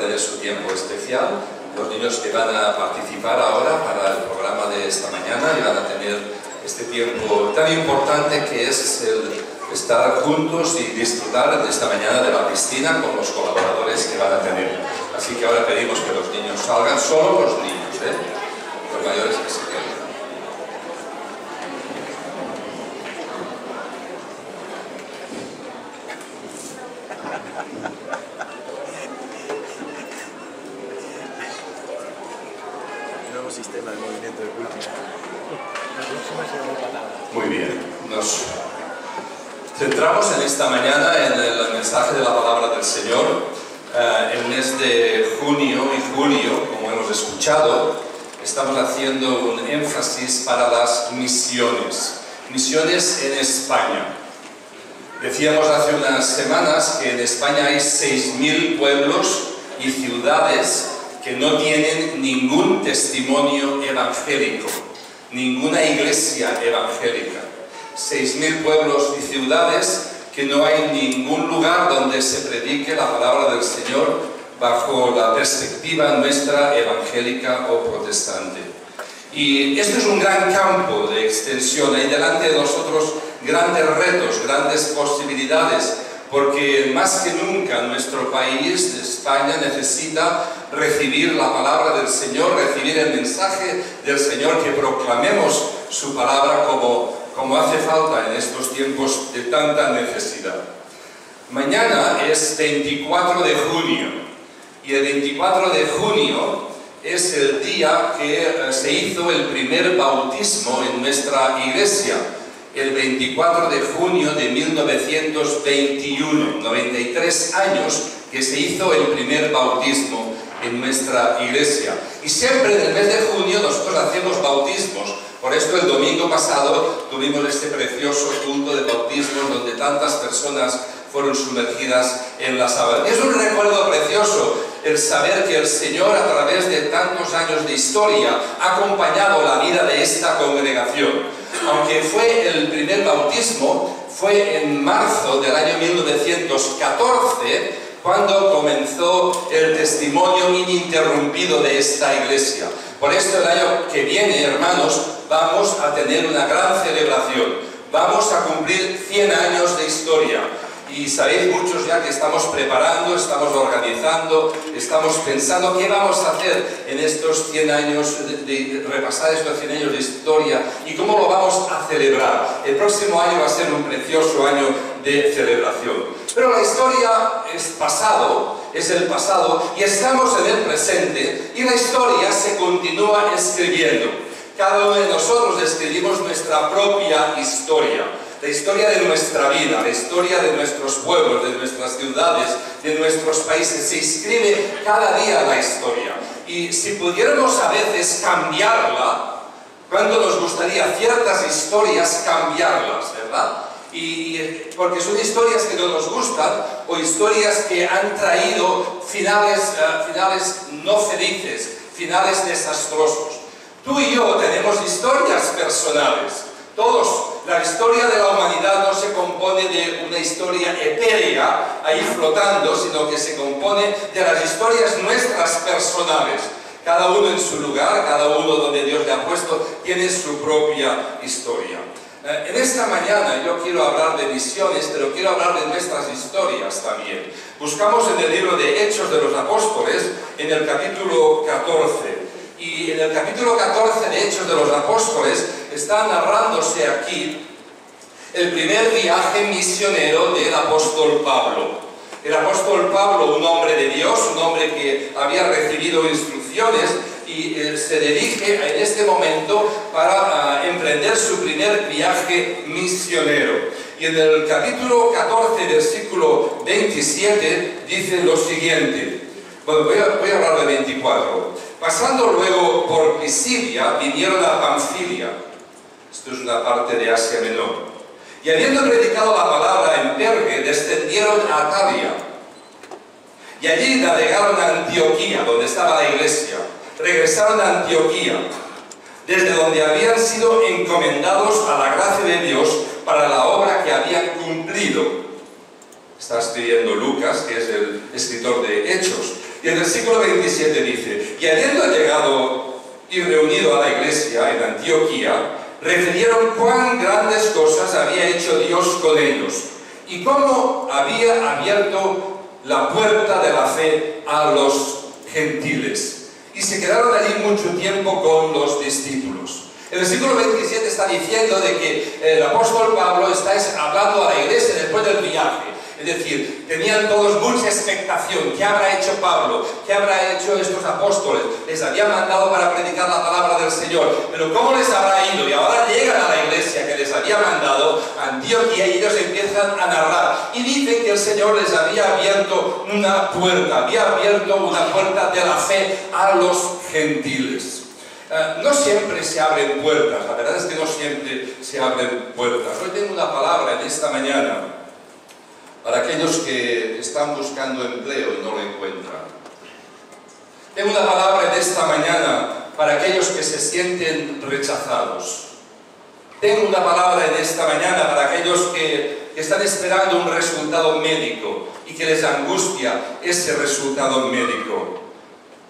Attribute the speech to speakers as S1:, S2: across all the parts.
S1: tener su tiempo especial. Los niños que van a participar ahora para el programa de esta mañana y van a tener este tiempo tan importante que es el estar juntos y disfrutar de esta mañana de la piscina con los colaboradores que van a tener. Así que ahora pedimos que los niños salgan, solo los niños, los mayores que se queden.
S2: Nuevo sistema de movimiento de púlpito.
S1: Muy bien. Nos centramos en esta mañana en el mensaje de la palabra del Señor. El mes de junio y julio, como hemos escuchado, estamos haciendo un énfasis para las misiones. Misiones en España. Decíamos hace unas semanas que en España hay 6.000 pueblos y ciudades que no tienen ningún testimonio evangélico, ninguna iglesia evangélica. 6.000 pueblos y ciudades que no hay ningún lugar donde se predique la palabra del Señor bajo la perspectiva nuestra evangélica o protestante. Y esto es un gran campo de extensión. Hay delante de nosotros grandes retos, grandes posibilidades, porque más que nunca nuestro país, España, necesita recibir la palabra del Señor, recibir el mensaje del Señor, que proclamemos su palabra como hace falta en estos tiempos de tanta necesidad. Mañana es 24 de junio y el 24 de junio es el día que se hizo el primer bautismo en nuestra iglesia. El 24 de junio de 1921, 93 años que se hizo el primer bautismo en nuestra iglesia. Y siempre en el mes de junio nosotros hacemos bautismos. Por esto el domingo pasado tuvimos este precioso culto de bautismos donde tantas personas fueron sumergidas en las aguas. Es un recuerdo precioso el saber que el Señor, a través de tantos años de historia, ha acompañado la vida de esta congregación. Aunque fue el primer bautismo, fue en marzo del año 1914 cuando comenzó el testimonio ininterrumpido de esta iglesia. Por esto el año que viene, hermanos, vamos a tener una gran celebración. Vamos a cumplir 100 años de historia. Y sabéis muchos ya que estamos preparando, estamos organizando, estamos pensando qué vamos a hacer en estos 100 años, de repasar estos 100 años de historia y cómo lo vamos a celebrar. El próximo año va a ser un precioso año de celebración. Pero la historia es pasado, es el pasado, y estamos en el presente, y la historia se continúa escribiendo. Cada uno de nosotros escribimos nuestra propia historia. La historia de nuestra vida, la historia de nuestros pueblos, de nuestras ciudades, de nuestros países. Se escribe cada día la historia. Y si pudiéramos a veces cambiarla, ¿cuánto nos gustaría ciertas historias cambiarlas, verdad? Porque son historias que no nos gustan o historias que han traído finales no felices, finales desastrosos. Tú y yo tenemos historias personales. Todos. La historia de la humanidad no se compone de una historia etérea ahí flotando, sino que se compone de las historias nuestras personales. Cada uno en su lugar, cada uno donde Dios le ha puesto, tiene su propia historia. En esta mañana yo quiero hablar de misiones, pero quiero hablar de nuestras historias también. Buscamos en el libro de Hechos de los Apóstoles, en el capítulo 14. Y en el capítulo 14 de Hechos de los Apóstoles está narrándose aquí el primer viaje misionero del apóstol Pablo. El apóstol Pablo, un hombre de Dios, un hombre que había recibido instrucciones y se dirige en este momento para emprender su primer viaje misionero. Y en el capítulo 14, versículo 27, dice lo siguiente. Bueno, voy a hablar de 24. Pasando luego por Pisidia, vinieron a Panfilia. Esto es una parte de Asia Menor. Y habiendo predicado la palabra en Perge, descendieron a Atalia. Y allí navegaron a Antioquía, donde estaba la iglesia. Regresaron a Antioquía, desde donde habían sido encomendados a la gracia de Dios para la obra que habían cumplido. Está escribiendo Lucas, que es el escritor de Hechos. Y el versículo 27 dice: y habiendo llegado y reunido a la iglesia en Antioquía, refirieron cuán grandes cosas había hecho Dios con ellos y cómo había abierto la puerta de la fe a los gentiles. Y se quedaron allí mucho tiempo con los discípulos. El versículo 27 está diciendo de que el apóstol Pablo está hablando a la iglesia después del viaje. Es decir, tenían todos mucha expectación. ¿Qué habrá hecho Pablo? ¿Qué habrá hecho estos apóstoles? Les había mandado para predicar la palabra del Señor. Pero ¿cómo les habrá ido? Y ahora llegan a la iglesia que les había mandado, a Antioquía, y ellos empiezan a narrar. Y dicen que el Señor les había abierto una puerta de la fe a los gentiles. No siempre se abren puertas, la verdad es que no siempre se abren puertas. Hoy tengo una palabra en esta mañana para aquellos que están buscando empleo y no lo encuentran. Tengo una palabra en esta mañana para aquellos que se sienten rechazados. Tengo una palabra en esta mañana para aquellos que están esperando un resultado médico y que les angustia ese resultado médico.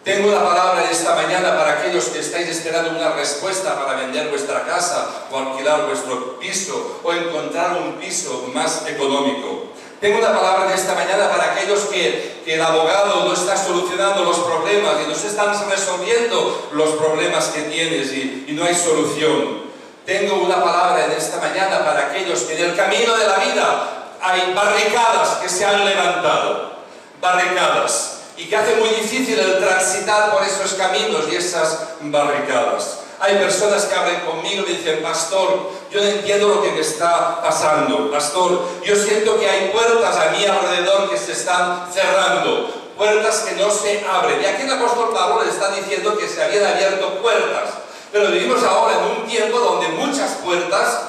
S1: Tengo una palabra en esta mañana para aquellos que estáis esperando una respuesta para vender vuestra casa o alquilar vuestro piso o encontrar un piso más económico. Tengo una palabra en esta mañana para aquellos que el abogado no está solucionando los problemas y no se están resolviendo los problemas que tienes y no hay solución. Tengo una palabra en esta mañana para aquellos que en el camino de la vida hay barricadas que se han levantado. Barricadas. Y que hace muy difícil el transitar por esos caminos y esas barricadas. Hay personas que hablan conmigo y me dicen: pastor, yo no entiendo lo que me está pasando. Pastor, yo siento que hay puertas a mi alrededor que se están cerrando. Puertas que no se abren. Y aquí el apóstol Pablo le está diciendo que se habían abierto puertas. Pero vivimos ahora en un tiempo donde muchas puertas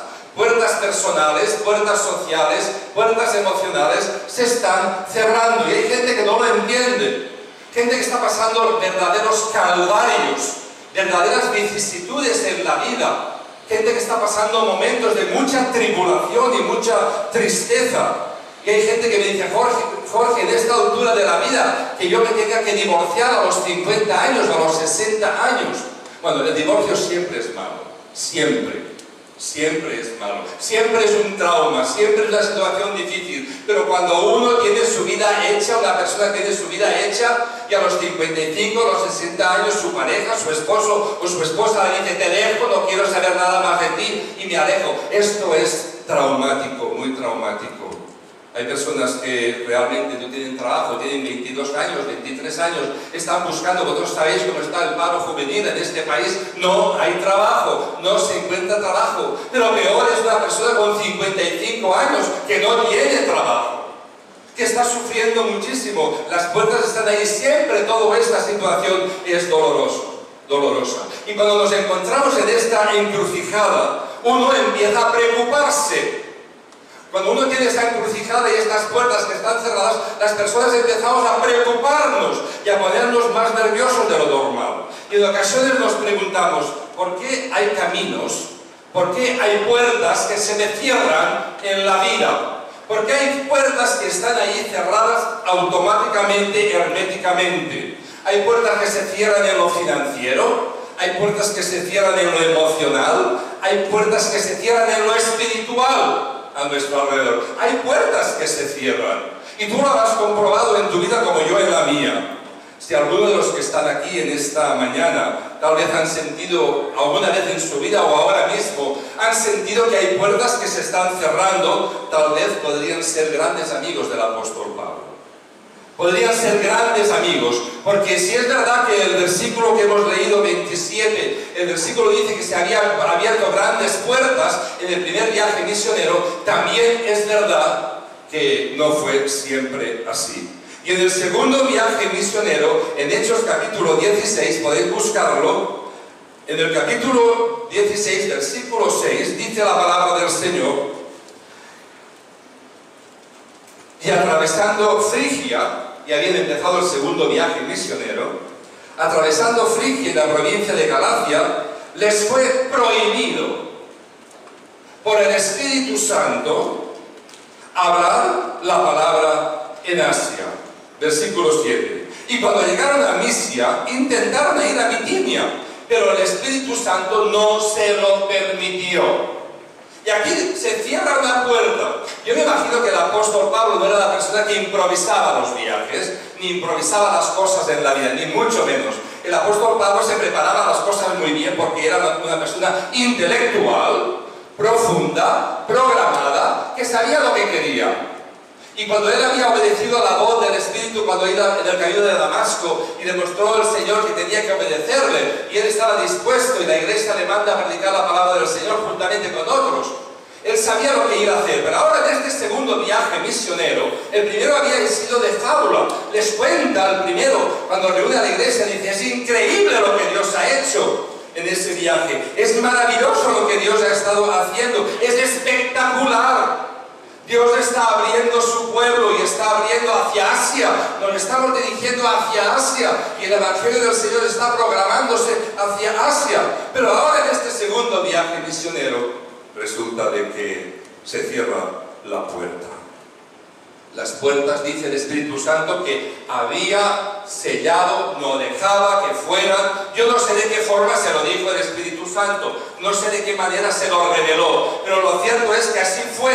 S1: personales, puertas sociales, puertas emocionales se están cerrando y hay gente que no lo entiende, gente que está pasando verdaderos calvarios, verdaderas vicisitudes en la vida, gente que está pasando momentos de mucha tribulación y mucha tristeza. Y hay gente que me dice: Jorge, en esta altura de la vida, que yo me tenga que divorciar a los 50 años o a los 60 años. Bueno, el divorcio siempre es malo, siempre es malo, siempre es un trauma, siempre es una situación difícil, pero cuando uno tiene su vida hecha, una persona tiene su vida hecha y a los 55, a los 60 años su pareja, su esposo o su esposa le dice: te dejo, no quiero saber nada más de ti y me alejo. Esto es traumático, muy traumático. Hay personas que realmente no tienen trabajo, tienen 22 años, 23 años, están buscando. Vosotros sabéis cómo está el paro juvenil en este país. No hay trabajo, no se encuentra trabajo. Pero peor es una persona con 55 años que no tiene trabajo, que está sufriendo muchísimo. Las puertas están ahí siempre. Toda esta situación es dolorosa. Y cuando nos encontramos en esta encrucijada, uno empieza a preocuparse. Cuando uno tiene esta encrucijada y estas puertas que están cerradas, las personas empezamos a preocuparnos y a ponernos más nerviosos de lo normal. Y en ocasiones nos preguntamos: ¿por qué hay caminos? ¿Por qué hay puertas que se me cierran en la vida? ¿Por qué hay puertas que están ahí cerradas automáticamente, herméticamente? Hay puertas que se cierran en lo financiero, hay puertas que se cierran en lo emocional, hay puertas que se cierran en lo espiritual a nuestro alrededor. Hay puertas que se cierran y tú lo has comprobado en tu vida como yo en la mía. Si alguno de los que están aquí en esta mañana tal vez han sentido alguna vez en su vida o ahora mismo han sentido que hay puertas que se están cerrando, tal vez podrían ser grandes amigos del apóstol Pablo. Podrían ser grandes amigos, porque si es verdad que el versículo que hemos leído, 27, el versículo dice que se habían abierto grandes puertas en el primer viaje misionero, también es verdad que no fue siempre así. Y en el segundo viaje misionero, en Hechos capítulo 16, podéis buscarlo, en el capítulo 16, versículo 6, dice la palabra del Señor: y atravesando Frigia, y habían empezado el segundo viaje misionero, atravesando Frigia en la provincia de Galacia, les fue prohibido por el Espíritu Santo hablar la palabra en Asia. Versículo 7. Y cuando llegaron a Misia, intentaron ir a Bitinia, pero el Espíritu Santo no se lo permitió. Y aquí se cierra una puerta. Yo me imagino que el apóstol Pablo no era la persona que improvisaba los viajes, ni improvisaba las cosas en la vida, ni mucho menos. El apóstol Pablo se preparaba las cosas muy bien porque era una persona intelectual, profunda, programada, que sabía lo que quería. Y cuando él había obedecido a la voz del Espíritu cuando iba en el camino de Damasco y demostró al Señor que tenía que obedecerle, y él estaba dispuesto y la iglesia le manda a predicar la palabra del Señor juntamente con otros, él sabía lo que iba a hacer. Pero ahora en este segundo viaje misionero, el primero había sido de fábula. Les cuenta el primero, cuando reúne a la iglesia, dice: es increíble lo que Dios ha hecho en ese viaje, es maravilloso lo que Dios ha estado haciendo, es espectacular. Dios está abriendo su pueblo y está abriendo hacia Asia. Nos estamos dirigiendo hacia Asia y el Evangelio del Señor está programándose hacia Asia. Pero ahora en este segundo viaje misionero resulta de que se cierra la puerta. Las puertas, dice el Espíritu Santo, que había sellado, no dejaba que fueran. Yo no sé de qué forma se lo dijo el Espíritu Santo, no sé de qué manera se lo reveló, pero lo cierto es que así fue.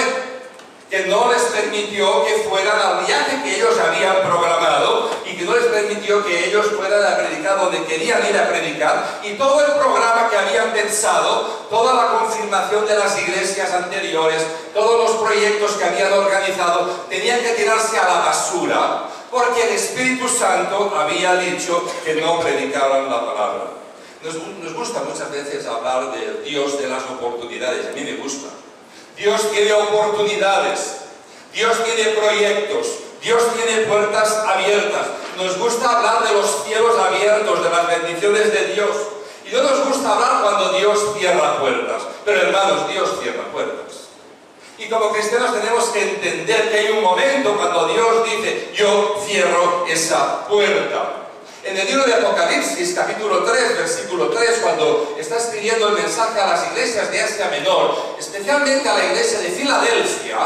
S1: Que no les permitió que fueran al viaje que ellos habían programado y que no les permitió que ellos fueran a predicar donde querían ir a predicar, y todo el programa que habían pensado, toda la confirmación de las iglesias anteriores, todos los proyectos que habían organizado tenían que tirarse a la basura porque el Espíritu Santo había dicho que no predicaran la palabra. Nos gusta muchas veces hablar de Dios de las oportunidades, a mí me gusta. Dios tiene oportunidades, Dios tiene proyectos, Dios tiene puertas abiertas. Nos gusta hablar de los cielos abiertos, de las bendiciones de Dios. Y no nos gusta hablar cuando Dios cierra puertas. Pero hermanos, Dios cierra puertas. Y como cristianos tenemos que entender que hay un momento cuando Dios dice: yo cierro esa puerta. En el libro de Apocalipsis, capítulo 3, versículo 3, cuando está escribiendo el mensaje a las iglesias de Asia Menor, especialmente a la iglesia de Filadelfia,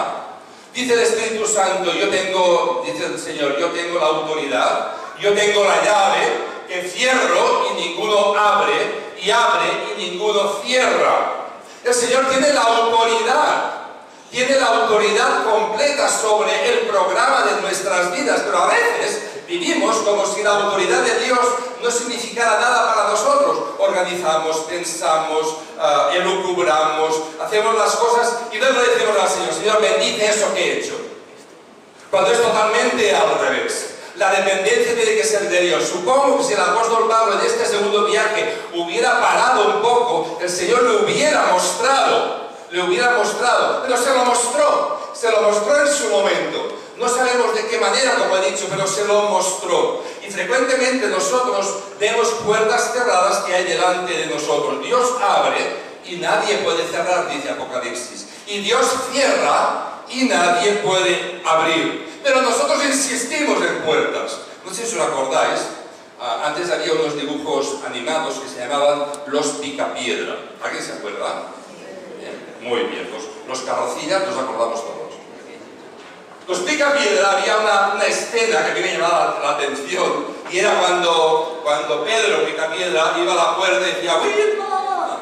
S1: dice el Espíritu Santo: yo tengo, dice el Señor, yo tengo la autoridad, yo tengo la llave, que cierro y ninguno abre, y abre y ninguno cierra. El Señor tiene la autoridad. Tiene la autoridad completa sobre el programa de nuestras vidas, pero a veces vivimos como si la autoridad de Dios no significara nada para nosotros. Organizamos, pensamos, elucubramos, hacemos las cosas y luego le decimos al Señor: Señor, bendice eso que he hecho. Cuando es totalmente al revés. La dependencia tiene que ser de Dios. Supongo que si el apóstol Pablo en este segundo viaje hubiera parado un poco, el Señor le hubiera mostrado, pero se lo mostró en su momento. No sabemos de qué manera, como he dicho, pero se lo mostró. Y frecuentemente nosotros vemos puertas cerradas que hay delante de nosotros. Dios abre y nadie puede cerrar, dice Apocalipsis. Y Dios cierra y nadie puede abrir. Pero nosotros insistimos en puertas. No sé si os acordáis, antes había unos dibujos animados que se llamaban Los Picapiedra. ¿Alguien se acuerda? Muy bien, los carrocillas nos acordamos todos. Los Picapiedra, había una escena que a mí me llamaba la atención, y era cuando Pedro Picapiedra iba a la puerta y decía: ¡Wilma!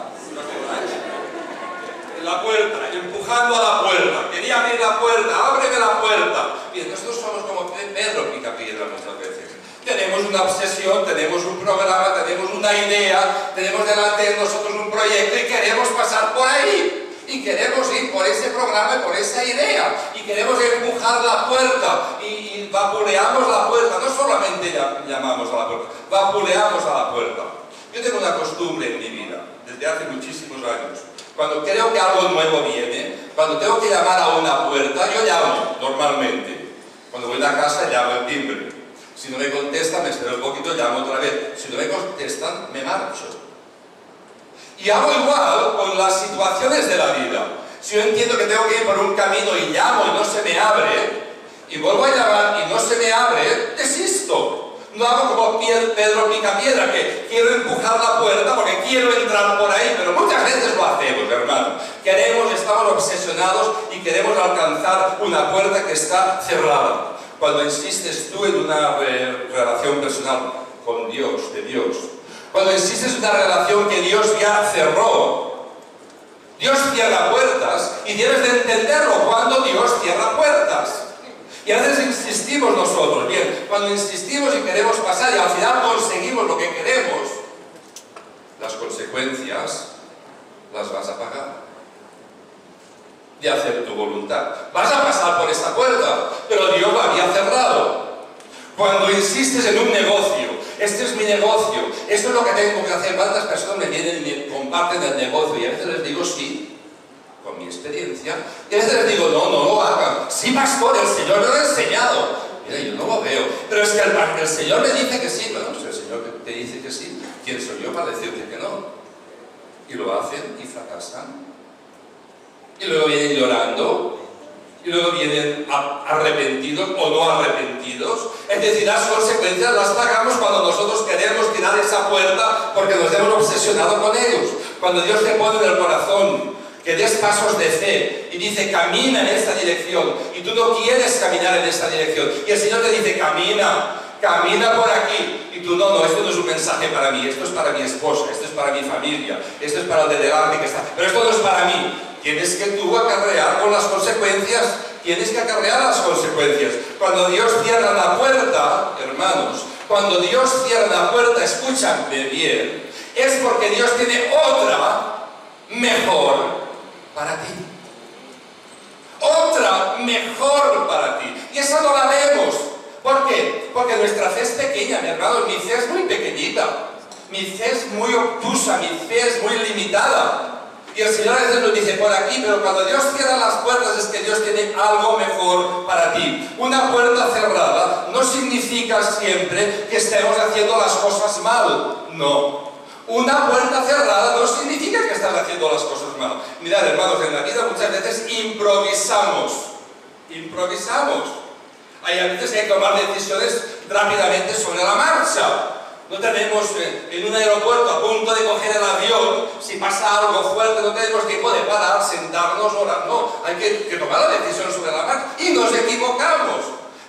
S1: En la puerta, empujando a la puerta, quería abrir la puerta, ábreme la puerta. Bien, nosotros somos como Pedro Picapiedra muchas veces. Tenemos una obsesión, tenemos un programa, tenemos una idea, tenemos delante de nosotros un proyecto y queremos pasar por ahí. Y queremos ir por ese programa y por esa idea. Y queremos empujar la puerta. Y vapuleamos la puerta. No solamente llamamos a la puerta, vapuleamos a la puerta. Yo tengo una costumbre en mi vida, desde hace muchísimos años. Cuando creo que algo nuevo viene, cuando tengo que llamar a una puerta, yo llamo, normalmente. Cuando voy a la casa, llamo el timbre. Si no me contestan, me espero un poquito, llamo otra vez. Si no me contestan, me marcho. Y hago igual con las situaciones de la vida. Si yo entiendo que tengo que ir por un camino y llamo y no se me abre, y vuelvo a llamar y no se me abre, desisto. No hago como Pedro Picapiedra, que quiero empujar la puerta porque quiero entrar por ahí, pero muchas veces lo hacemos, hermano. Estamos obsesionados y queremos alcanzar una puerta que está cerrada. cuando insistes tú en una relación personal con Dios, de Dios, cuando insistes en una relación que Dios ya cerró, Dios cierra puertas y tienes de entenderlo cuando Dios cierra puertas. Y a veces insistimos nosotros, bien, cuando insistimos y queremos pasar y al final conseguimos lo que queremos, las consecuencias las vas a pagar de hacer tu voluntad. Vas a pasar por esta puerta, pero Dios la había cerrado. Cuando insistes en un negocio, este es mi negocio, esto es lo que tengo que hacer, ¿cuántas personas me vienen y me comparten el negocio? Y a veces les digo sí, con mi experiencia, y a veces les digo no, no lo hagan. Sí, pastor, el Señor me lo ha enseñado. Mira, yo no lo veo, pero es que el Señor me dice que sí. Bueno, si el Señor te dice que sí, ¿quién soy yo para decirte que no? Y lo hacen y fracasan. Y luego vienen llorando, y luego vienen arrepentidos o no arrepentidos. Es decir, las consecuencias las pagamos cuando nosotros queremos tirar esa puerta porque nos hemos obsesionado con ellos. Cuando Dios te pone en el corazón que des pasos de fe y dice camina en esta dirección y tú no quieres caminar en esta dirección y el Señor te dice camina, camina por aquí y tú no, esto no es un mensaje para mí, esto es para mi esposa, esto es para mi familia, esto es para el de delante que está, pero esto no es para mí. Tienes que tú acarrear con las consecuencias, tienes que acarrear las consecuencias. Cuando Dios cierra la puerta, hermanos, cuando Dios cierra la puerta, escúchame bien, es porque Dios tiene otra mejor para ti. Otra mejor para ti. Y esa no la vemos. ¿Por qué? Porque nuestra fe es pequeña, mi hermano. Mi fe es muy pequeñita. Mi fe es muy obtusa, mi fe es muy limitada. Y el Señor a veces nos dice por aquí, pero cuando Dios cierra las puertas es que Dios tiene algo mejor para ti. Una puerta cerrada no significa siempre que estemos haciendo las cosas mal. No. Una puerta cerrada no significa que estás haciendo las cosas mal. Mirad, hermanos, en la vida muchas veces improvisamos. Improvisamos. Hay a veces que hay que tomar decisiones rápidamente sobre la marcha. No tenemos en un aeropuerto a punto de coger el avión, si pasa algo fuerte, no tenemos tiempo de parar, sentarnos, orar. No, hay que tomar la decisión sobre la marcha y nos equivocamos.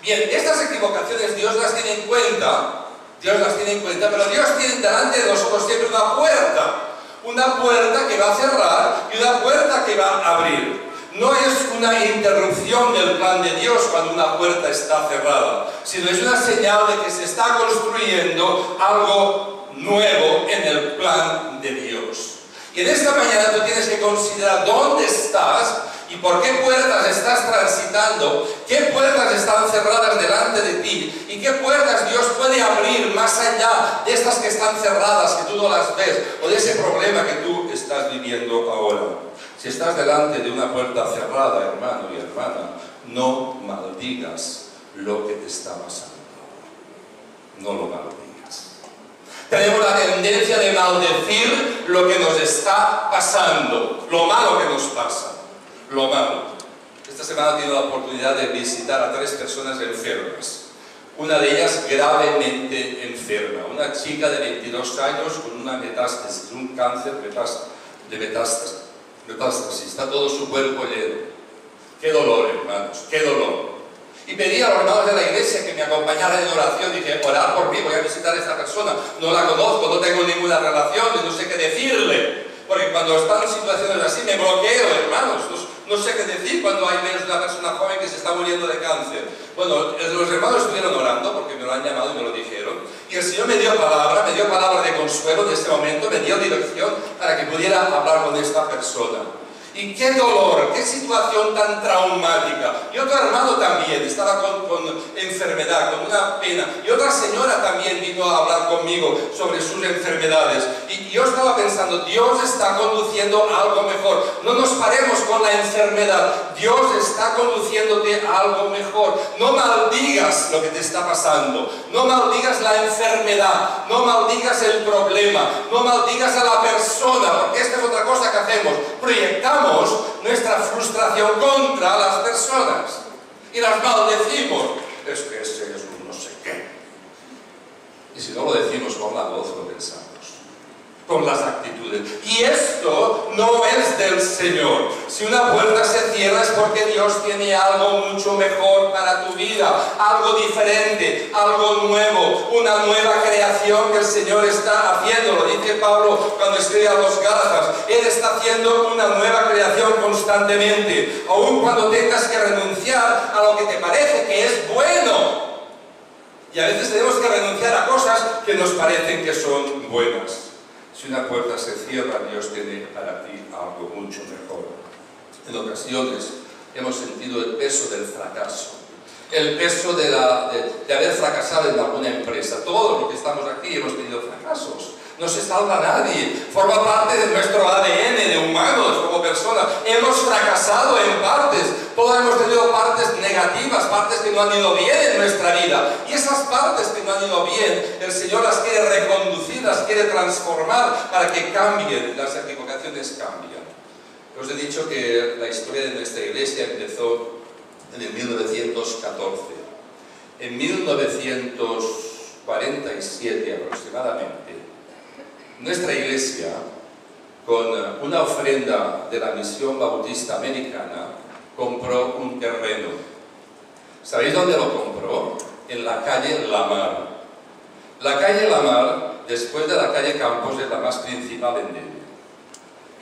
S1: Bien, estas equivocaciones Dios las tiene en cuenta. Dios las tiene en cuenta, pero Dios tiene delante de nosotros siempre una puerta que va a cerrar y una puerta que va a abrir. No es una interrupción del plan de Dios cuando una puerta está cerrada, sino es una señal de que se está construyendo algo nuevo en el plan de Dios. Y en esta mañana tú tienes que considerar dónde estás y por qué puertas estás transitando, qué puertas están cerradas delante de ti y qué puertas Dios puede abrir más allá de estas que están cerradas, que tú no las ves, o de ese problema que tú estás viviendo ahora. Si estás delante de una puerta cerrada, hermano y hermana, no maldigas lo que te está pasando. No lo maldigas. Tenemos la tendencia de maldecir lo que nos está pasando, lo malo que nos pasa. Lo malo. Esta semana he tenido la oportunidad de visitar a 3 personas enfermas. Una de ellas gravemente enferma. Una chica de 22 años con una metástasis, un cáncer de metástasis. Está todo su cuerpo lleno. Qué dolor, hermanos, qué dolor. Y pedí a los hermanos de la iglesia que me acompañaran en oración. Dije, orar por mí, voy a visitar a esta persona. No la conozco, no tengo ninguna relación, no sé qué decirle. Porque cuando están en situaciones así me bloqueo, hermanos. No sé qué decir cuando hay una persona joven que se está muriendo de cáncer. Bueno, los hermanos estuvieron orando porque me lo han llamado y me lo dijeron. Y el Señor me dio palabra de consuelo en este momento, me dio dirección para que pudiera hablar con esta persona. Y qué dolor, qué situación tan traumática. Y otro hermano también estaba con enfermedad, con una pena. Y otra señora también vino a hablar conmigo sobre sus enfermedades. Y yo estaba pensando, Dios está conduciendo a algo mejor. No nos paremos con la enfermedad. Dios está conduciéndote a algo mejor. No maldigas lo que te está pasando. No maldigas la enfermedad. No maldigas el problema. No maldigas a la persona. Porque esta es otra cosa que hacemos. Proyectamos nuestra frustración contra las personas y las maldecimos. Es que ese es un no sé qué. Y si no lo decimos con la voz, lo pensamos. con las actitudes. Y esto no es del Señor. Si una puerta se cierra es porque Dios tiene algo mucho mejor para tu vida, algo diferente, algo nuevo, una nueva creación que el Señor está haciendo. Lo dice Pablo cuando escribe a los Gálatas. Él está haciendo una nueva creación constantemente, aun cuando tengas que renunciar a lo que te parece que es bueno. Y a veces tenemos que renunciar a cosas que nos parecen que son buenas. Si una puerta se cierra, Dios tiene para ti algo mucho mejor. En ocasiones hemos sentido el peso del fracaso, el peso de haber fracasado en alguna empresa. Todos los que estamos aquí hemos tenido fracasos. No se salva nadie. Forma parte de nuestro ADN de humanos como personas. Hemos fracasado en partes. Todos hemos tenido partes negativas, partes que no han ido bien en nuestra vida. Y esas partes que no han ido bien, el Señor las quiere reconducir, las quiere transformar para que cambien, las equivocaciones cambian. Os he dicho que la historia de nuestra iglesia empezó en el 1914. En 1947 aproximadamente, nuestra iglesia, con una ofrenda de la Misión Bautista Americana, compró un terreno. ¿Sabéis dónde lo compró? En la calle Lamar. La calle Lamar, después de la calle Campos, es la más principal en Denia.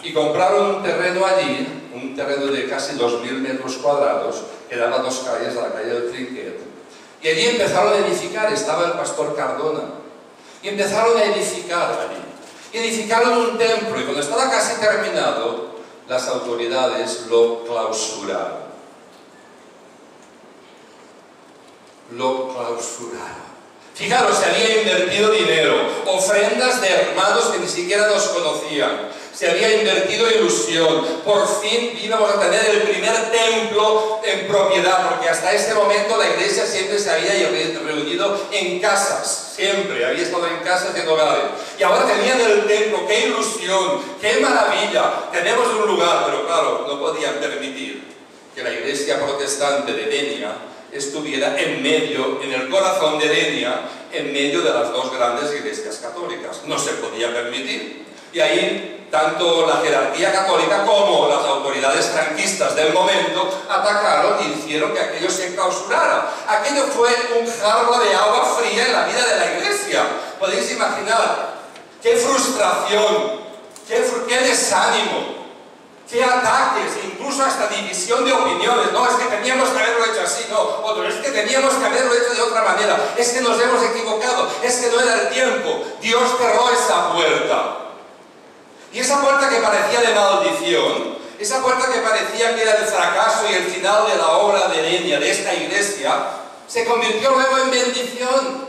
S1: Y compraron un terreno allí, un terreno de casi 2.000 metros cuadrados, que daba dos calles a la calle del Trinquet. Y allí empezaron a edificar, estaba el pastor Cardona. Y empezaron a edificar allí. Y edificaron un templo, y cuando estaba casi terminado, las autoridades lo clausuraron. Lo clausuraron. Fijaros, se había invertido dinero, ofrendas de hermanos que ni siquiera nos conocían. Se había invertido ilusión. Por fin íbamos a tener el primer templo en propiedad, porque hasta ese momento la iglesia siempre se había reunido en casas. Siempre había estado en casas y en hogares. Y ahora tenían el templo. ¡Qué ilusión! ¡Qué maravilla! Tenemos un lugar, pero claro, no podían permitir que la iglesia protestante de Denia estuviera en medio, en el corazón de Denia, en medio de las dos grandes iglesias católicas. No se podía permitir. Y ahí, tanto la jerarquía católica como las autoridades franquistas del momento atacaron y hicieron que aquello se clausurara. Aquello fue un jarro de agua fría en la vida de la iglesia. Podéis imaginar qué frustración, qué desánimo, qué ataques, incluso hasta división de opiniones. No, es que teníamos que haberlo hecho así, no, otro, es que teníamos que haberlo hecho de otra manera, es que nos hemos equivocado, es que no era el tiempo. Dios cerró esa puerta. Y esa puerta que parecía de maldición, esa puerta que parecía que era el fracaso y el final de la obra de Denia, de esta iglesia, se convirtió luego en bendición.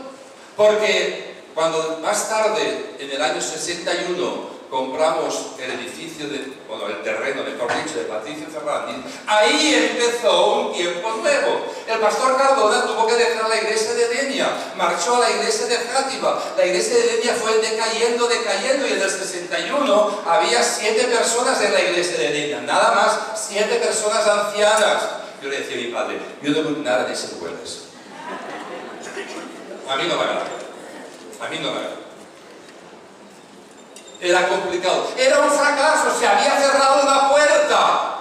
S1: Porque cuando más tarde, en el año 61, compramos el edificio, el terreno, mejor dicho, de Patricio Fernández, ahí empezó un tiempo nuevo. El pastor Cardona tuvo que dejar la iglesia de Denia, marchó a la iglesia de Játiva. La iglesia de Denia fue decayendo, y en el 61 había 7 personas en la iglesia de Denia, nada más 7 personas ancianas. Yo le decía a mi padre, yo no voy nada de secuelas. A mí no me agrada. A mí no me agrada. Era complicado. Era un fracaso, se había cerrado una puerta.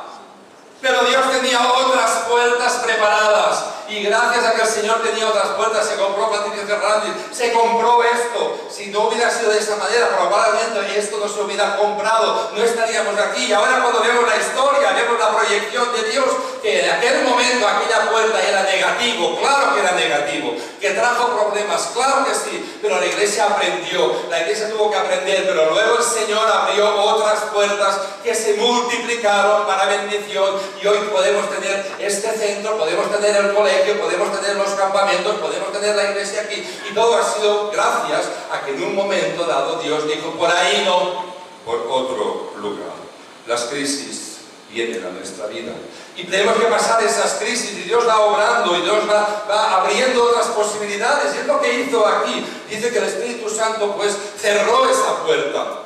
S1: Pero Dios tenía otras puertas preparadas. Y gracias a que el Señor tenía otras puertas, se compró Patricio Fernández, se compró esto. Si no hubiera sido de esa manera, probablemente esto no se hubiera comprado, no estaríamos aquí. Y ahora cuando vemos la historia, vemos la proyección de Dios, que en aquel momento aquella puerta era negativo, claro que era negativo, que trajo problemas, claro que sí, pero la iglesia aprendió, la iglesia tuvo que aprender, pero luego el Señor abrió otras puertas que se multiplicaron para bendición, y hoy podemos tener este centro, podemos tener el colegio, podemos tener los campamentos, podemos tener la iglesia aquí, y todo ha sido gracias a que en un momento dado Dios dijo, por ahí no, por otro lugar. Las crisis vienen a nuestra vida y tenemos que pasar esas crisis, y Dios va obrando y Dios va abriendo otras posibilidades, y es lo que hizo aquí. Dice que el Espíritu Santo pues cerró esa puerta.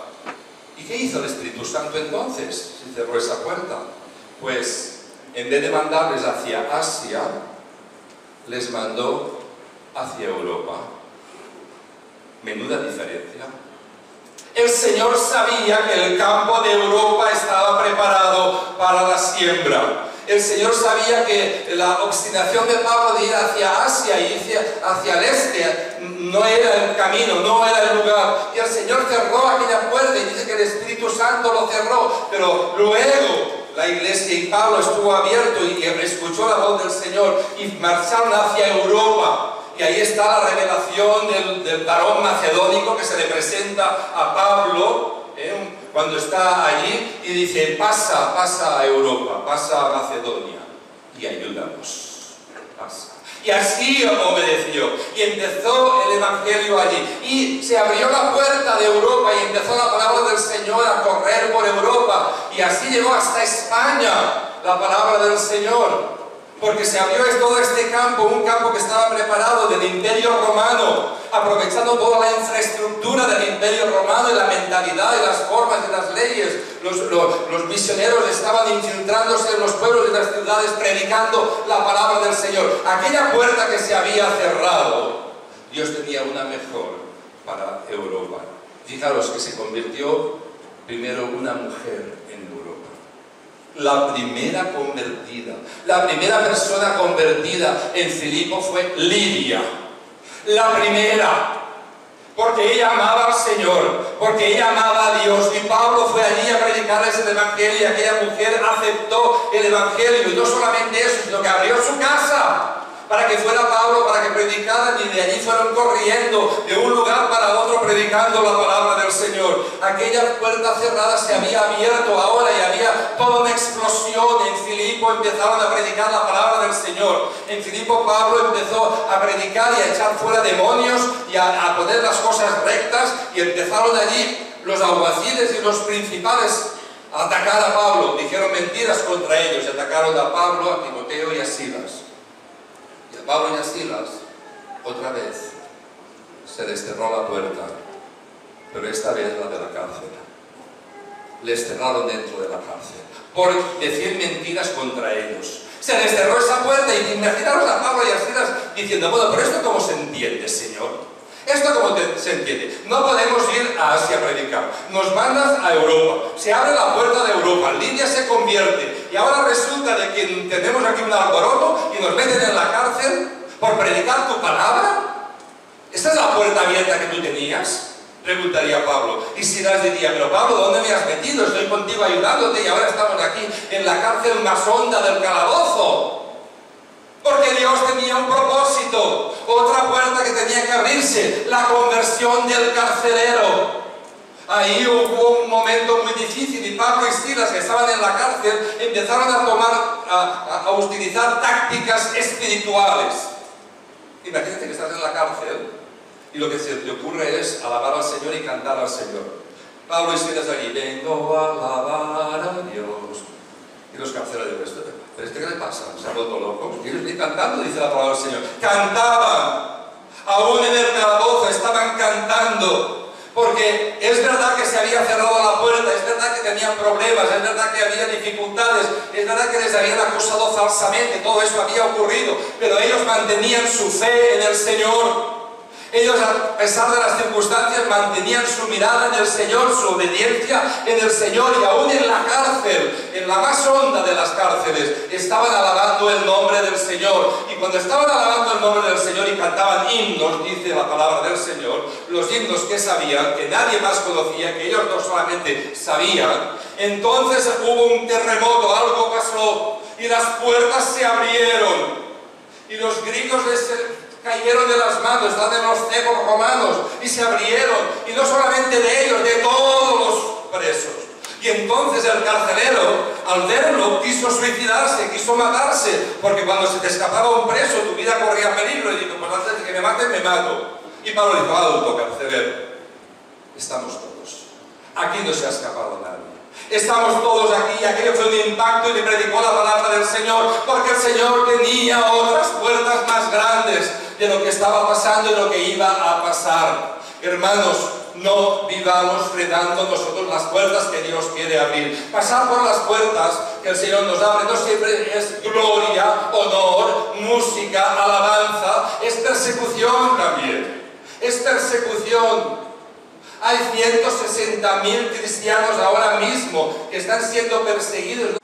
S1: ¿Y qué hizo el Espíritu Santo entonces si cerró esa puerta? Pues en vez de mandarles hacia Asia, les mandó hacia Europa. Menuda diferencia. El Señor sabía que el campo de Europa estaba preparado para la siembra. El Señor sabía que la obstinación de Pablo de ir hacia Asia y hacia el este no era el camino, no era el lugar. Y el Señor cerró aquella puerta y dice que el Espíritu Santo lo cerró. Pero luego la iglesia y Pablo estuvo abierto y escuchó la voz del Señor y marcharon hacia Europa. Y ahí está la revelación del varón macedónico que se le presenta a Pablo cuando está allí y dice: pasa a Europa, pasa a Macedonia y ayúdanos, pasa. Y así obedeció y empezó el Evangelio allí y se abrió la puerta de Europa y empezó la palabra del Señor a correr por Europa y así llegó hasta España la palabra del Señor. Porque se abrió todo este campo, un campo que estaba preparado del Imperio Romano, aprovechando toda la infraestructura del Imperio Romano y la mentalidad y las formas y las leyes. Los misioneros estaban infiltrándose en los pueblos y las ciudades predicando la palabra del Señor. Aquella puerta que se había cerrado, Dios tenía una mejor para Europa. Fijaros que se convirtió primero una mujer en Europa. La primera convertida, la primera persona convertida en Filipo fue Lidia. La primera, porque ella amaba al Señor, porque ella amaba a Dios. Y Pablo fue allí a predicarles el Evangelio y aquella mujer aceptó el Evangelio. Y no solamente eso, sino que abrió su casa para que fuera Pablo, para que predicaran, y de allí fueron corriendo de un lugar para otro predicando la palabra del Señor. Aquella puerta cerrada se había abierto ahora y había toda una explosión. En Filipo empezaron a predicar la palabra del Señor. En Filipo Pablo empezó a predicar y a echar fuera demonios y a poner las cosas rectas, y empezaron allí los alguaciles y los principales a atacar a Pablo. Dijeron mentiras contra ellos y atacaron a Pablo, a Timoteo y a Silas. Y a Pablo y a Silas, otra vez, se les cerró la puerta, pero esta vez la de la cárcel. Les cerraron dentro de la cárcel, por decir mentiras contra ellos. Se les cerró esa puerta y imaginaros a Pablo y a Silas diciendo: bueno, pero ¿esto cómo se entiende, Señor? ¿Esto cómo se entiende? No podemos ir a Asia a predicar. Nos mandas a Europa. Se abre la puerta de Europa. Lidia se convierte. Y ahora resulta de que tenemos aquí un alboroto y nos meten en la cárcel por predicar tu palabra. ¿Esta es la puerta abierta que tú tenías? Preguntaría Pablo. Y Silas diría: pero Pablo, ¿dónde me has metido? Estoy contigo ayudándote y ahora estamos aquí en la cárcel más honda del calabozo. Porque Dios tenía un propósito, otra puerta que tenía que abrirse, la conversión del carcelero. Ahí hubo un momento muy difícil y Pablo y Silas, que estaban en la cárcel, empezaron a utilizar tácticas espirituales. Imagínate que estás en la cárcel y lo que se te ocurre es alabar al Señor y cantar al Señor. Pablo y Silas allí: vengo a alabar a Dios. Y los carceleros: ¿pero este qué le pasa? ¿Se ha vuelto loco? ¿Quieres ir cantando? Dice la palabra del Señor. Cantaban. Aún en el calabozo estaban cantando. Porque es verdad que se había cerrado la puerta, es verdad que tenían problemas, es verdad que había dificultades, es verdad que les habían acusado falsamente, todo eso había ocurrido, pero ellos mantenían su fe en el Señor. Ellos, a pesar de las circunstancias, mantenían su mirada en el Señor, su obediencia en el Señor, y aún en la cárcel, en la más honda de las cárceles, estaban alabando el nombre del Señor. Y cuando estaban alabando el nombre del Señor y cantaban himnos, dice la palabra del Señor, los himnos que sabían, que nadie más conocía, que ellos no solamente sabían, entonces hubo un terremoto, algo pasó, y las puertas se abrieron, y los griegos cayeron de las manos, están en los cebos romanos, y se abrieron, y no solamente de ellos, de todos los presos. Y entonces el carcelero, al verlo, quiso suicidarse, quiso matarse, porque cuando se te escapaba un preso, tu vida corría peligro, y dijo: pues antes de que me maten, me mato. Y Pablo dijo: alto, carcelero, estamos todos, aquí no se ha escapado nadie. Estamos todos aquí, y aquello fue un impacto, y le predicó la palabra del Señor, porque el Señor tenía otras puertas más grandes de lo que estaba pasando y lo que iba a pasar. Hermanos, no vivamos frenando nosotros las puertas que Dios quiere abrir. Pasar por las puertas que el Señor nos abre no siempre es gloria, honor, música, alabanza, es persecución también. Es persecución. Hay 160.000 cristianos ahora mismo que están siendo perseguidos.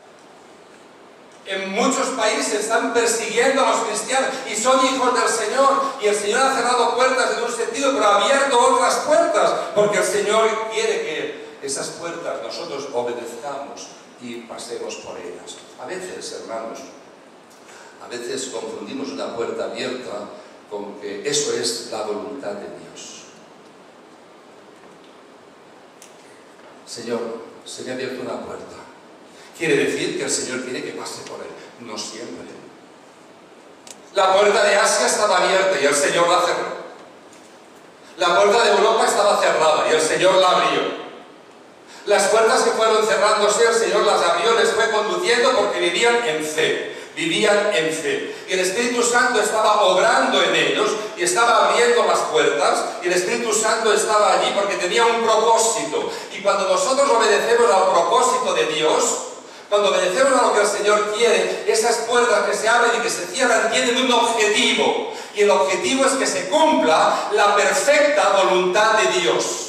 S1: En muchos países están persiguiendo a los cristianos y son hijos del Señor, y el Señor ha cerrado puertas en un sentido, pero ha abierto otras puertas, porque el Señor quiere que esas puertas nosotros obedezcamos y pasemos por ellas. A veces, hermanos, a veces confundimos una puerta abierta con que eso es la voluntad de Dios. Señor, se me ha abierto una puerta. Quiere decir que el Señor quiere que pase por él. No siempre. La puerta de Asia estaba abierta y el Señor la cerró. La puerta de Europa estaba cerrada y el Señor la abrió. Las puertas que fueron cerrándose, el Señor las abrió, les fue conduciendo porque vivían en fe. Vivían en fe. Y el Espíritu Santo estaba obrando en ellos y estaba abriendo las puertas, y el Espíritu Santo estaba allí porque tenía un propósito. Y cuando nosotros obedecemos al propósito de Dios, cuando obedecemos a lo que el Señor quiere, esas puertas que se abren y que se cierran tienen un objetivo. Y el objetivo es que se cumpla la perfecta voluntad de Dios.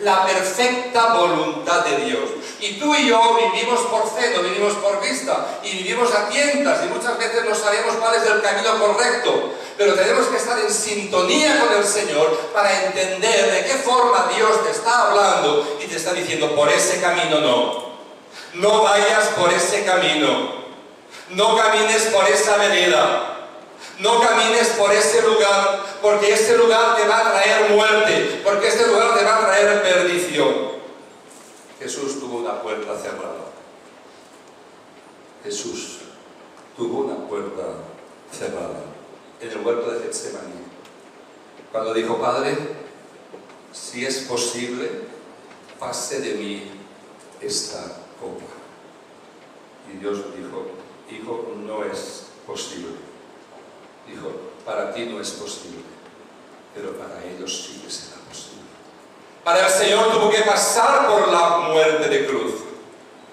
S1: La perfecta voluntad de Dios. Y tú y yo vivimos por fe, no vivimos por vista, y vivimos a tientas, y muchas veces no sabemos cuál es el camino correcto, pero tenemos que estar en sintonía con el Señor para entender de qué forma Dios te está hablando y te está diciendo: por ese camino no, no vayas por ese camino, no camines por esa vereda, no camines por ese lugar, porque ese lugar te va a traer muerte, porque este lugar te va a traer perdición. Jesús tuvo una puerta cerrada. Jesús tuvo una puerta cerrada en el huerto de Getsemaní, cuando dijo: Padre, si es posible, pase de mí esta copa. Y Dios dijo: Hijo, no es posible. Dijo: para ti no es posible, pero para ellos sí que será posible. Para el Señor tuvo que pasar por la muerte de cruz,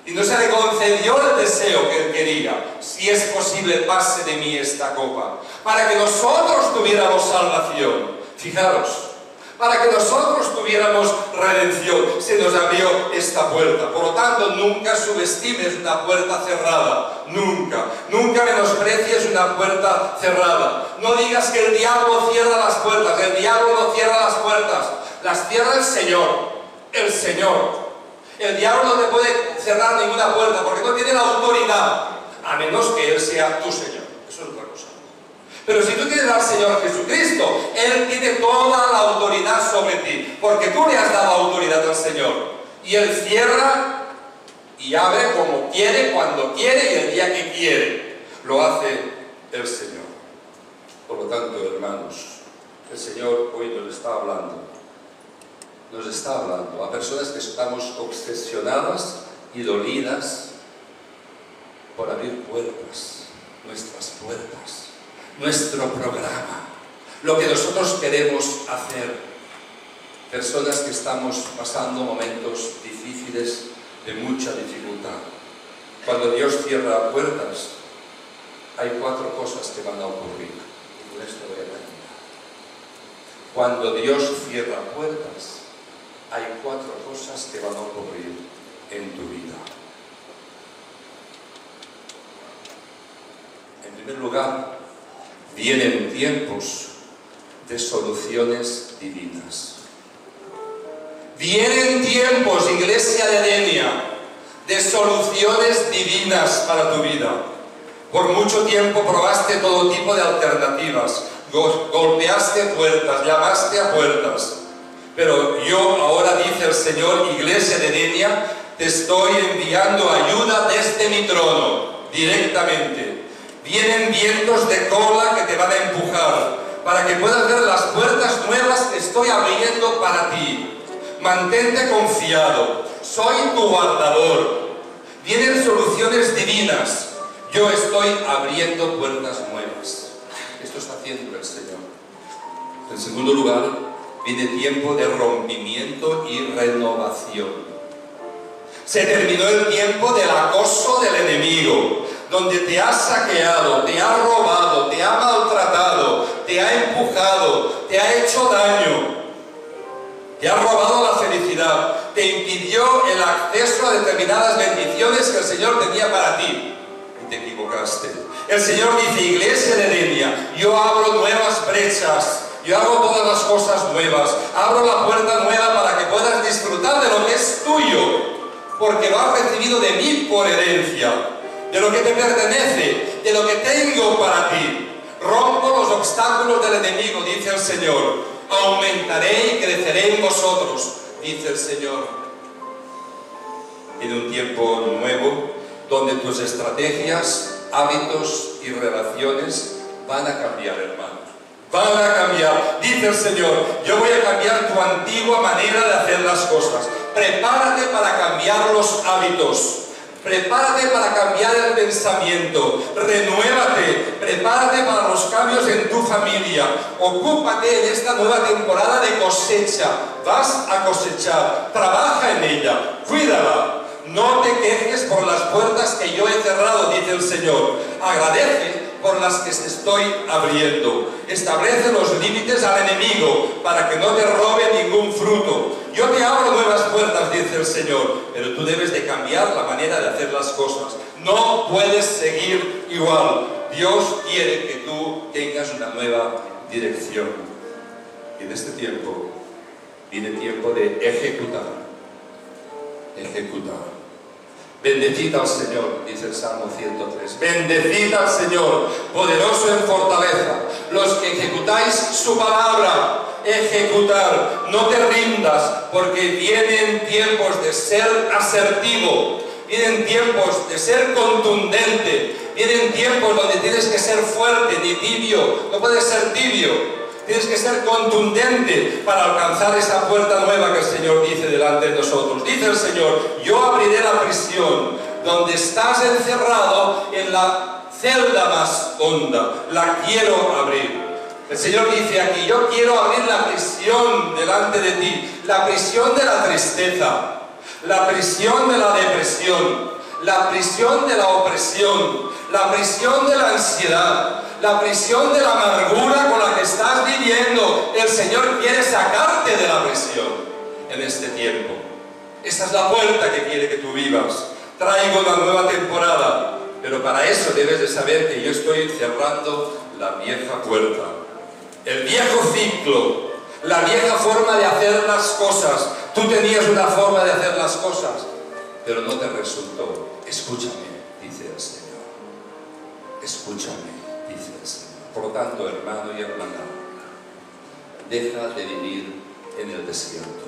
S1: y no se le concedió el deseo que él quería: si es posible, pase de mí esta copa, para que nosotros tuviéramos salvación. Fijaros, para que nosotros tuviéramos redención, se nos abrió esta puerta. Por lo tanto, nunca subestimes una puerta cerrada. Nunca, nunca menosprecies una puerta cerrada. No digas que el diablo cierra las puertas. El diablo no cierra las puertas. Las cierra el Señor. El Señor. El diablo no te puede cerrar ninguna puerta porque no tiene la autoridad, a menos que Él sea tu Señor. Eso es otra cosa. Pero si tú tienes al Señor Jesucristo, Él tiene toda la autoridad sobre ti, porque tú le has dado autoridad al Señor. Y Él cierra y abre como quiere, cuando quiere y el día que quiere. Lo hace el Señor. Por lo tanto, hermanos, el Señor hoy nos está hablando. Nos está hablando a personas que estamos obsesionadas y dolidas por abrir puertas, nuestras puertas, nuestro programa, lo que nosotros queremos hacer. Personas que estamos pasando momentos difíciles, de mucha dificultad. Cuando Dios cierra puertas, hay 4 cosas que van a ocurrir. Y con esto voy a terminar. Cuando Dios cierra puertas, hay 4 cosas que van a ocurrir en tu vida. En primer lugar, vienen tiempos de soluciones divinas. Vienen tiempos, iglesia de Denia, de soluciones divinas para tu vida. Por mucho tiempo probaste todo tipo de alternativas, golpeaste puertas, llamaste a puertas. Pero yo ahora, dice el Señor, iglesia de Denia, te estoy enviando ayuda desde mi trono, directamente. Vienen vientos de cola que te van a empujar, para que puedas ver las puertas nuevas que estoy abriendo para ti. Mantente confiado, soy tu guardador. Vienen soluciones divinas. Yo estoy abriendo puertas nuevas. Esto está haciendo el Señor. En segundo lugar, viene tiempo de rompimiento y renovación. Se terminó el tiempo del acoso del enemigo, donde te ha saqueado, te ha robado, te ha maltratado, te ha empujado, te ha hecho daño, te ha robado la felicidad. seguridad, te impidió el acceso a determinadas bendiciones que el Señor tenía para ti. Y te equivocaste. El Señor dice: iglesia de Edenia, yo abro nuevas brechas, yo hago todas las cosas nuevas, abro la puerta nueva para que puedas disfrutar de lo que es tuyo, porque lo has recibido de mí por herencia, de lo que te pertenece, de lo que tengo para ti. Rompo los obstáculos del enemigo, dice el Señor. Aumentaré y creceré en vosotros, dice el Señor. En un tiempo nuevo, donde tus estrategias, hábitos y relaciones van a cambiar, hermano. Van a cambiar, dice el Señor. Yo voy a cambiar tu antigua manera de hacer las cosas. Prepárate para cambiar los hábitos. Prepárate para cambiar el pensamiento. Renuévate. Prepárate para los cambios en tu familia. Ocúpate en esta nueva temporada de cosecha. Vas a cosechar. Trabaja en ella. Cuídala. No te quejes por las puertas que yo he cerrado, dice el Señor. Agradece por las que te estoy abriendo. Establece los límites al enemigo para que no te robe ningún fruto. Yo te abro nuevas puertas, dice el Señor, pero tú debes de cambiar la manera de hacer las cosas. No puedes seguir igual. Dios quiere que tú tengas una nueva dirección. Y en este tiempo viene tiempo de ejecutar. Ejecutar. Bendecid al Señor, dice el Salmo 103. Bendecid al Señor, poderoso en fortaleza, los que ejecutáis su palabra. Ejecutar, no te rindas, porque vienen tiempos de ser asertivo, vienen tiempos de ser contundente, vienen tiempos donde tienes que ser fuerte, ni tibio, no puedes ser tibio. Tienes que ser contundente para alcanzar esa puerta nueva que el Señor dice delante de nosotros. Dice el Señor: yo abriré la prisión donde estás encerrado, en la celda más honda. La quiero abrir. El Señor dice aquí: yo quiero abrir la prisión delante de ti. La prisión de la tristeza, la prisión de la depresión, la prisión de la opresión, la prisión de la ansiedad, la prisión de la amargura con la que estás viviendo. El Señor quiere sacarte de la prisión en este tiempo. Esa es la puerta que quiere que tú vivas. Traigo una nueva temporada, pero para eso debes de saber que yo estoy cerrando la vieja puerta, el viejo ciclo, la vieja forma de hacer las cosas. Tú tenías una forma de hacer las cosas, pero no te resultó. Escúchame, dice el Señor. Escúchame, dice el Señor. Por lo tanto, hermano y hermana, deja de vivir en el desierto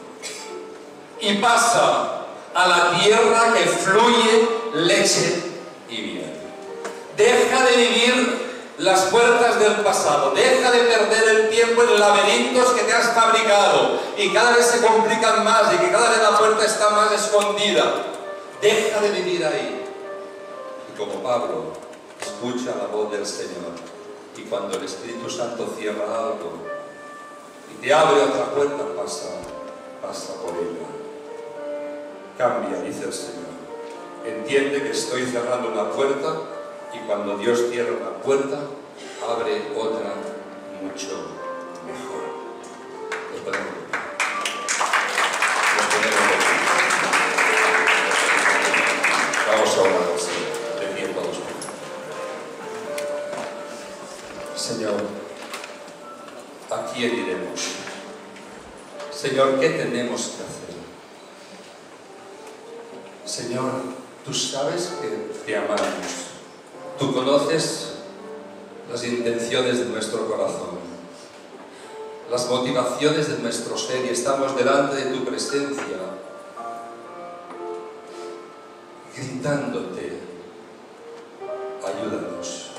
S1: y pasa a la tierra que fluye leche y miel. Deja de vivir las puertas del pasado, deja de perder el tiempo en laberintos que te has fabricado y cada vez se complican más y que cada vez la puerta está más escondida. Deja de vivir ahí. Y como Pablo, escucha la voz del Señor, y cuando el Espíritu Santo cierra algo y te abre otra puerta, pasa por ella. Cambia, dice el Señor. Entiende que estoy cerrando una puerta, y cuando Dios cierra una puerta, abre otra mucho mejor. Nos ponemos de pie. Nos ponemos de pie. Vamos a orar al Señor, de pie todos. Señor, ¿a quién iremos? Señor, ¿qué tenemos que hacer? Señor, tú sabes que te amamos. Tú conoces las intenciones de nuestro corazón, las motivaciones de nuestro ser, y estamos delante de tu presencia, gritándote: ayúdanos.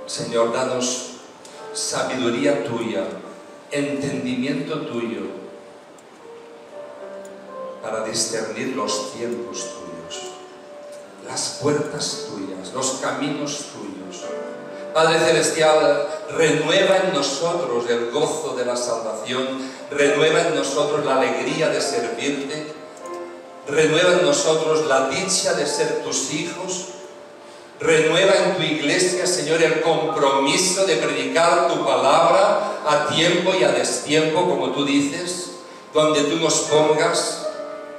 S1: Señor, danos sabiduría tuya, entendimiento tuyo, para discernir los tiempos tuyos, las puertas tuyas, los caminos tuyos. Padre Celestial, renueva en nosotros el gozo de la salvación, renueva en nosotros la alegría de servirte, renueva en nosotros la dicha de ser tus hijos, renueva en tu iglesia, Señor, el compromiso de predicar tu palabra a tiempo y a destiempo, como tú dices. donde tú nos pongas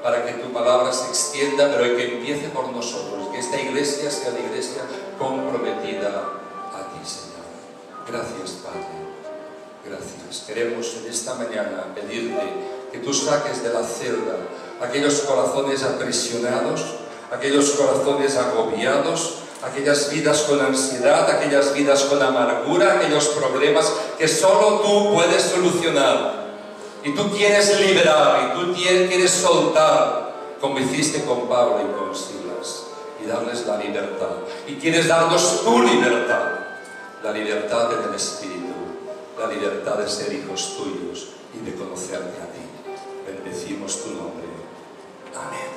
S1: para que tu palabra se extienda, pero que empiece por nosotros, que esta iglesia sea una iglesia comprometida a ti, Señor. Gracias, Padre. Gracias. Queremos en esta mañana pedirte que tú saques de la celda aquellos corazones aprisionados, aquellos corazones agobiados, aquellas vidas con ansiedad, aquellas vidas con amargura, aquellos problemas que solo tú puedes solucionar. Y tú quieres liberar, y tú quieres soltar, como hiciste con Pablo y con Silas, y darles la libertad. Y quieres darnos tu libertad, la libertad en el Espíritu, la libertad de ser hijos tuyos y de conocerte a ti. Bendecimos tu nombre. Amén.